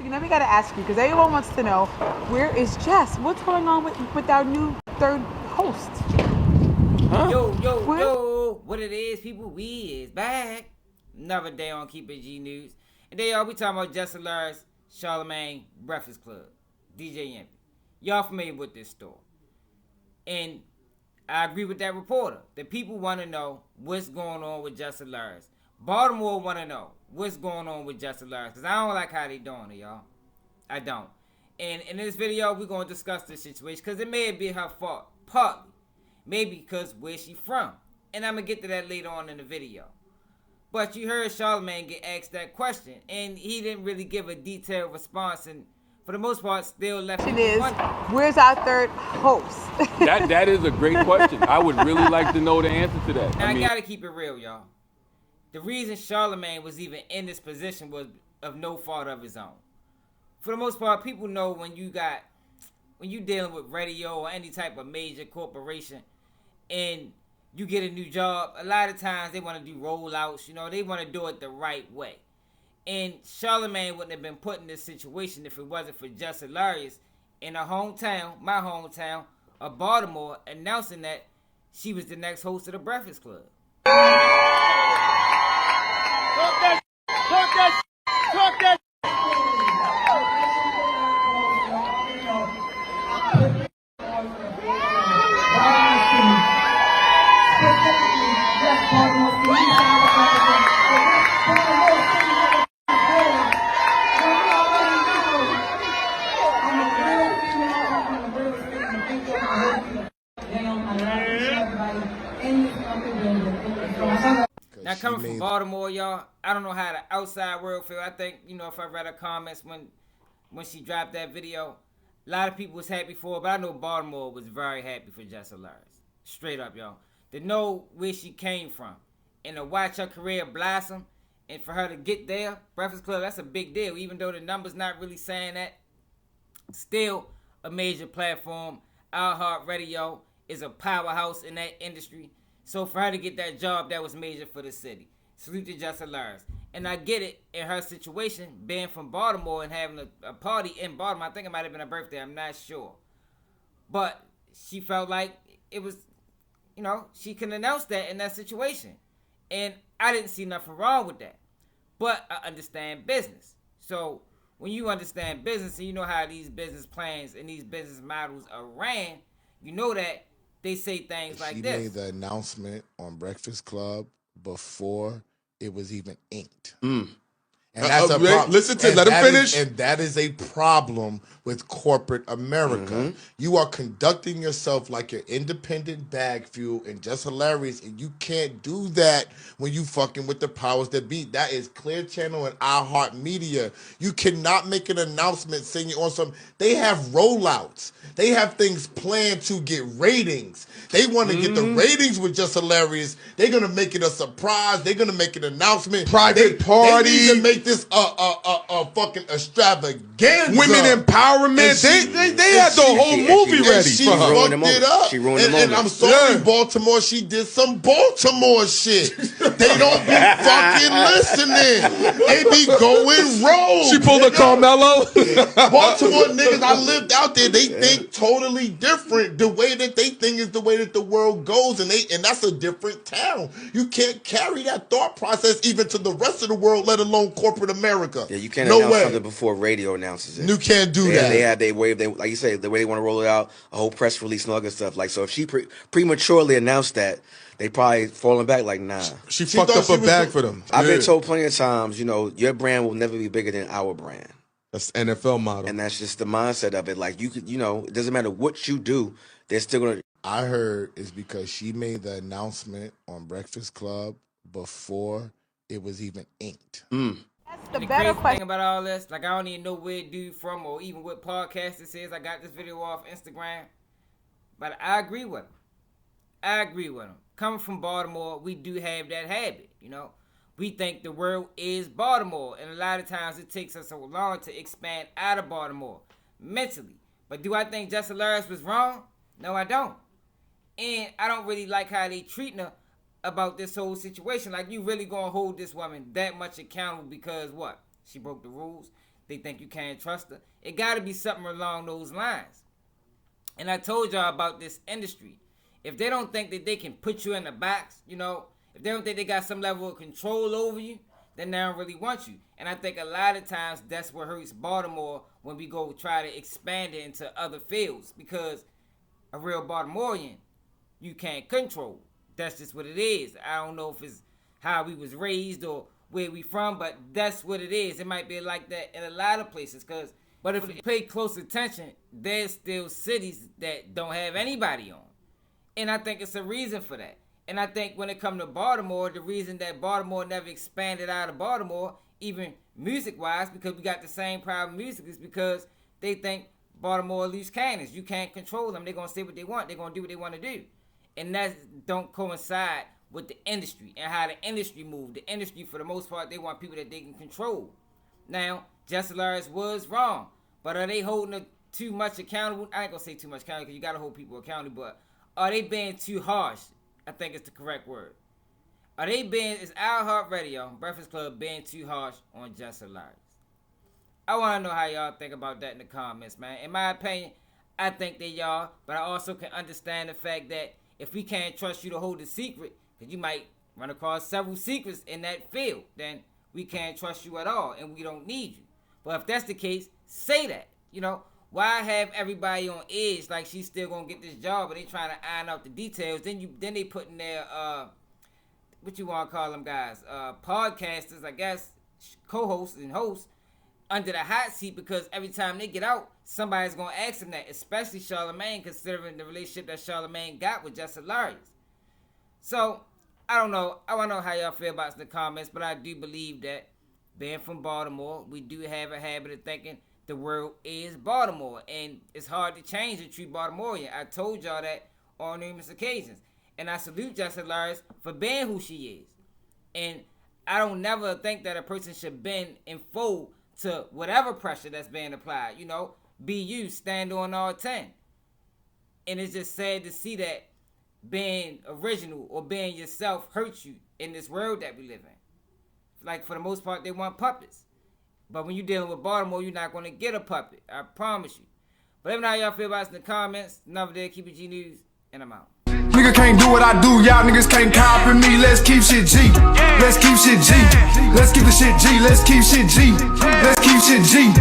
we got to ask you, because everyone wants to know, where is Jess? What's going on with our new third host? Huh? Yo, what it is, people, we is back. Another day on Keep It G News. And today, y'all, we talking about Jess Hilarious, Charlamagne, Breakfast Club, DJ Envy. Y'all familiar with this story. And I agree with that reporter. The people want to know what's going on with Jess Hilarious. Baltimore want to know what's going on with Jess Hilarious, because I don't like how they doing it, y'all. I don't. And in this video, we're going to discuss this situation, because it may be her fault, partly. Maybe because where she from. And I'm going to get to that later on in the video. But you heard Charlamagne get asked that question, and he didn't really give a detailed response, and for the most part, still left The it question is, wondering. where's our third host? That is a great question. I would really like to know the answer to that. Now, I gotta keep it real, y'all. The reason Charlamagne was even in this position was of no fault of his own. For the most part, people know when you dealing with radio or any type of major corporation and you get a new job, a lot of times they want to do rollouts, they want to do it the right way. And Charlamagne wouldn't have been put in this situation if it wasn't for Jess Hilarious in her hometown, my hometown of Baltimore, announcing that she was the next host of the Breakfast Club. Talk that. Now, coming from Baltimore, y'all, I don't know how the outside world feel. I think, if I read her comments when she dropped that video, a lot of people was happy for her, but I know Baltimore was very happy for Jess Hilarious. Straight up, y'all. To know where she came from and to watch her career blossom and for her to get there, Breakfast Club, that's a big deal. Even though the numbers not really saying that, still a major platform. iHeartRadio is a powerhouse in that industry. So for her to get that job, that was major for the city. Salute to Jess Hilarious. And I get it in her situation, being from Baltimore and having a party in Baltimore. I think it might have been her birthday. I'm not sure. But she felt like it was, she can announce that in that situation. And I didn't see nothing wrong with that. But I understand business. So when you understand business and you know how these business plans and these business models are ran, you know that they say things like this. She made the announcement on Breakfast Club before it was even inked. And that's a problem. Let him finish. And that is a problem with corporate America. You are conducting yourself like you're independent bag fuel and Just Hilarious, and you can't do that when you fucking with the powers that be. That is Clear Channel and iHeartMedia. You cannot make an announcement saying you're on some. They have rollouts. They have things planned to get ratings. They want to get the ratings with Just Hilarious. They're gonna make it a surprise. They're gonna make an announcement. Private party. They need to make this a fucking extravaganza. Women empowerment. They had the whole movie ready she for her. fucked it up. She ruined the moment. And I'm sorry, Baltimore, she did some Baltimore shit. They don't be fucking listening. They be going rogue. She pulled a Carmelo. Baltimore niggas, I lived out there. They think totally different. The way that they think is the way that the world goes, and that's a different town. You can't carry that thought process even to the rest of the world, let alone corporate America. Yeah, you can't announce something before radio announces it. You can't do that. They had their way, like you say, the way they want to roll it out, a whole press release and all that stuff. Like, so if she prematurely announced that, they probably falling back like, nah. She fucked up her bag for them. I've been told plenty of times, your brand will never be bigger than our brand. That's the NFL model. And that's just the mindset of it. Like, you could, it doesn't matter what you do, they're still going to. I heard it's because she made the announcement on Breakfast Club before it was even inked. That's the The better crazy question. thing about all this, like, I don't even know where dude from or even what podcast this is. I got this video off Instagram. But I agree with him. Coming from Baltimore, we do have that habit, We think the world is Baltimore. And a lot of times it takes us so long to expand out of Baltimore mentally. But do I think Jess Hilarious was wrong? No, I don't. And I don't really like how they treating her about this whole situation. Like, you really gonna hold this woman that much accountable because what? She broke the rules? they think you can't trust her. It got to be something along those lines. And I told y'all about this industry. If they don't think that they can put you in a box, you know, if they don't think they got some level of control over you, then they don't really want you. And I think a lot of times that's what hurts Baltimore when we go try to expand it into other fields. Because a real Baltimorean, you can't control. That's just what it is. I don't know if it's how we was raised or where we from, but that's what it is. It might be like that in a lot of places. But if you pay close attention, there's still cities that don't have anybody on. And I think it's a reason for that. And I think when it comes to Baltimore, the reason that Baltimore never expanded out of Baltimore, even music-wise, because we got the same problem music, is because they think Baltimore loose cannons. You can't control them. They're going to say what they want. They're going to do what they want to do. And that don't coincide with the industry and how the industry moves. The industry, for the most part, they want people that they can control. Now, Jess Hilarious was wrong, but are they holding her too much accountable? I ain't going to say too much accountable because you got to hold people accountable, but are they being too harsh? I think it's the correct word. Is iHeartRadio, Breakfast Club, being too harsh on Jess Hilarious? I want to know how y'all think about that in the comments, man. In my opinion, I think they y'all, but I also can understand the fact that if we can't trust you to hold a secret, because you might run across several secrets in that field, then we can't trust you at all, and we don't need you. But if that's the case, say that. You know, why have everybody on edge like she's still gonna get this job, but they trying to iron out the details? Then they put in their what you want to call them guys, podcasters, I guess, co-hosts and hosts under the hot seat, because every time they get out, somebody's gonna ask them that, especially Charlamagne, considering the relationship that Charlamagne got with Jess Hilarious. So I don't know. I want to know how y'all feel about it in the comments, but I do believe that being from Baltimore, we do have a habit of thinking the world is Baltimore, and it's hard to change a true Baltimorean. I told y'all that on numerous occasions, and I salute Jess Hilarious for being who she is. And I don't never think that a person should bend and fold to whatever pressure that's being applied. You know, be you, stand on all 10. And it's just sad to see that being original or being yourself hurts you in this world that we live in. Like, for the most part, they want puppets. But when you're dealing with Baltimore, you're not going to get a puppet. I promise you. But let me know how y'all feel about it in the comments. Another day, keep it G News, and I'm out. Nigga can't do what I do, y'all niggas can't copy me. Let's keep shit G. Let's keep shit G. Let's keep the shit G. Let's keep shit G. Let's keep shit G.